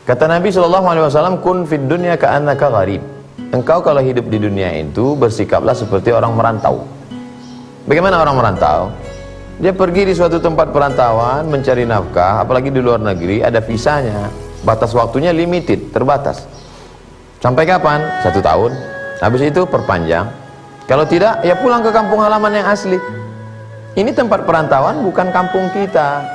Kata Nabi SAW, kun fid dunya ka'annaka gharib. Engkau kalau hidup di dunia itu bersikaplah seperti orang merantau. Bagaimana orang merantau? Dia pergi di suatu tempat perantauan mencari nafkah, apalagi di luar negeri, ada visanya, batas waktunya limited, terbatas. Sampai kapan? 1 tahun. Habis itu perpanjang. Kalau tidak, ya pulang ke kampung halaman yang asli. Ini tempat perantauan, bukan kampung kita.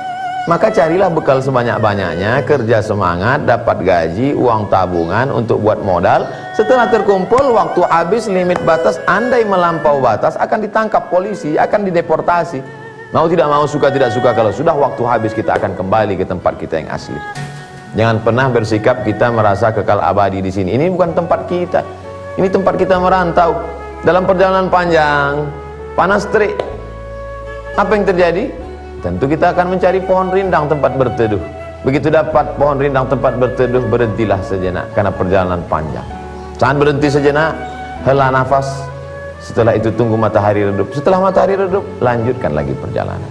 Maka carilah bekal sebanyak-banyaknya, kerja semangat, dapat gaji, uang tabungan untuk buat modal. Setelah terkumpul, waktu habis limit batas, andai melampau batas akan ditangkap polisi, akan dideportasi. Mau tidak mau, suka tidak suka, kalau sudah waktu habis kita akan kembali ke tempat kita yang asli. Jangan pernah bersikap kita merasa kekal abadi di sini. Ini bukan tempat kita. Ini tempat kita merantau. Dalam perjalanan panjang, panas terik. Apa yang terjadi? Tentu kita akan mencari pohon rindang tempat berteduh. Begitu dapat pohon rindang tempat berteduh, berhentilah sejenak karena perjalanan panjang. Saat berhenti sejenak, hela nafas. Setelah itu tunggu matahari redup. Setelah matahari redup, lanjutkan lagi perjalanan.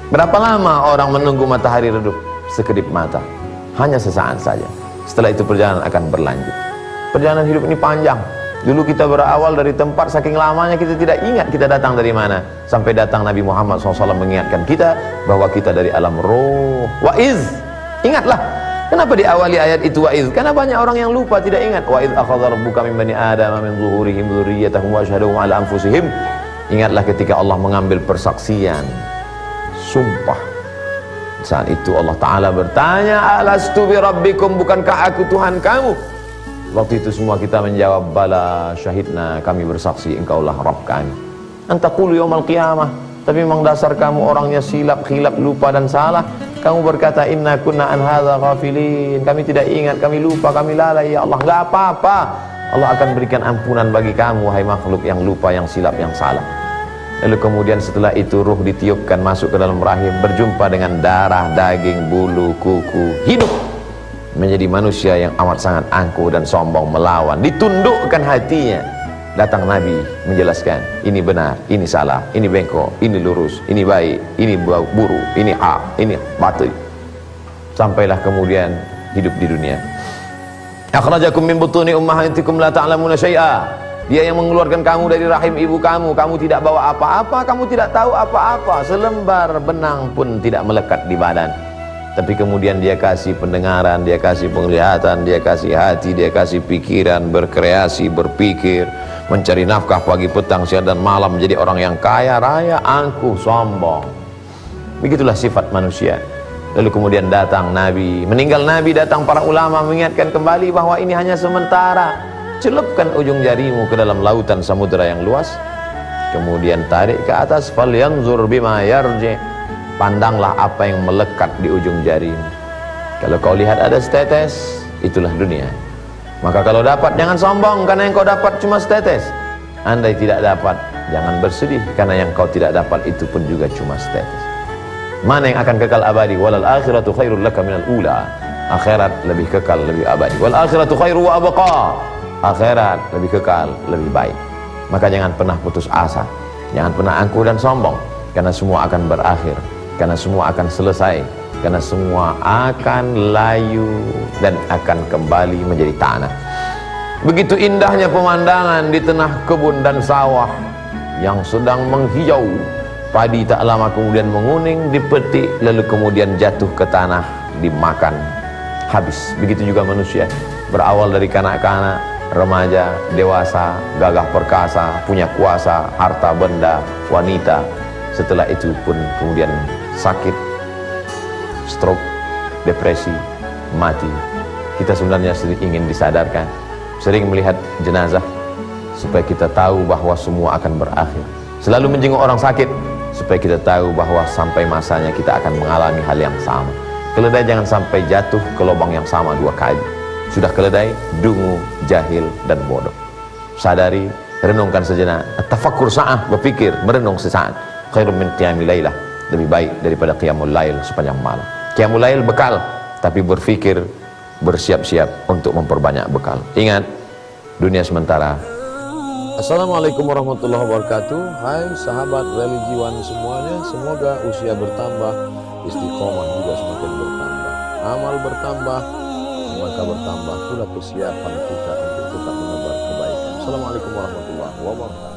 Berapa lama orang menunggu matahari redup? Sekedip mata, hanya sesaat saja. Setelah itu perjalanan akan berlanjut. Perjalanan hidup ini panjang. Dulu kita berawal dari tempat, saking lamanya kita tidak ingat kita datang dari mana. Sampai datang Nabi Muhammad SAW mengingatkan kita bahwa kita dari alam roh. Wa'iz, ingatlah. Kenapa diawali ayat itu wa'iz? Karena banyak orang yang lupa, tidak ingat. Wa'iz akhadha rabbuka min bani adama min zuhurihim dzurriyyatahum wa asyhadahum ala anfusihim. Ingatlah ketika Allah mengambil persaksian, sumpah. Saat itu Allah Ta'ala bertanya, alastu bi rabbikum, bukankah aku Tuhan kamu? Waktu itu semua kita menjawab, bala syahidna, kami bersaksi engkaulah Rabb kami. Antaqulu yaumal qiyamah, tapi memang dasar kamu orangnya silap, khilaf, lupa dan salah. Kamu berkata, inna kunna an hadza ghafilin, kami tidak ingat, kami lupa, kami lalai. Ya Allah, enggak apa-apa, Allah akan berikan ampunan bagi kamu, wahai makhluk yang lupa, yang silap, yang salah. Lalu kemudian setelah itu ruh ditiupkan masuk ke dalam rahim, berjumpa dengan darah, daging, bulu, kuku, hidup menjadi manusia yang amat sangat angkuh dan sombong, melawan, ditundukkan hatinya. Datang Nabi menjelaskan, ini benar, ini salah, ini bengkok, ini lurus, ini baik, ini buruk, ini hak, ini batil. Sampailah kemudian hidup di dunia. Akhrajakum min butuni ummahatikum la ta'lamuna syai'a. Dia yang mengeluarkan kamu dari rahim ibu kamu, kamu tidak bawa apa-apa, kamu tidak tahu apa-apa, selembar benang pun tidak melekat di badan. Tapi kemudian dia kasih pendengaran, dia kasih penglihatan, dia kasih hati, dia kasih pikiran, berkreasi, berpikir, mencari nafkah pagi, petang, siang dan malam, menjadi orang yang kaya raya, angkuh, sombong. Begitulah sifat manusia. Lalu kemudian datang Nabi, meninggal Nabi, datang para ulama mengingatkan kembali bahwa ini hanya sementara. Celupkan ujung jarimu ke dalam lautan samudera yang luas, kemudian tarik ke atas, falyanzur bima yarji. Pandanglah apa yang melekat di ujung jarimu. Kalau kau lihat ada setetes, itulah dunia. Maka kalau dapat, jangan sombong karena yang kau dapat cuma setetes. Andai tidak dapat, jangan bersedih karena yang kau tidak dapat itu pun juga cuma setetes. Mana yang akan kekal abadi? Walal akhiratu khairul laka minal ula. Akhirat lebih kekal, lebih abadi. Wal akhiratu khairu wa abqa. Akhirat lebih kekal, lebih baik. Maka jangan pernah putus asa, jangan pernah angkuh dan sombong, karena semua akan berakhir, karena semua akan selesai, karena semua akan layu dan akan kembali menjadi tanah. Begitu indahnya pemandangan di tengah kebun dan sawah yang sedang menghijau. Padi tak lama kemudian menguning, dipetik, lalu kemudian jatuh ke tanah, dimakan, habis. Begitu juga manusia, berawal dari kanak-kanak, remaja, dewasa, gagah perkasa, punya kuasa, harta benda, wanita. Setelah itu pun kemudian sakit, stroke, depresi, mati. Kita sebenarnya ingin disadarkan, sering melihat jenazah supaya kita tahu bahwa semua akan berakhir. Selalu menjenguk orang sakit supaya kita tahu bahwa sampai masanya kita akan mengalami hal yang sama. Keledai jangan sampai jatuh ke lubang yang sama 2 kali. Sudah keledai, dungu, jahil dan bodoh. Sadari, renungkan sejenak. Tafakkur sa'ah, berpikir, merenung sesaat. Khairun min qiyamil lailah, lebih baik daripada qiyamul lail sepanjang malam. Qiyamul lail bekal, tapi berpikir, bersiap-siap untuk memperbanyak bekal. Ingat, dunia sementara. Assalamualaikum warahmatullahi wabarakatuh. Hai sahabat religiwan semuanya, semoga usia bertambah, istiqomah juga semakin bertambah, amal bertambah, maka bertambah pula kesiapan kita untuk tetap menebar kebaikan. Assalamualaikum warahmatullahi wabarakatuh.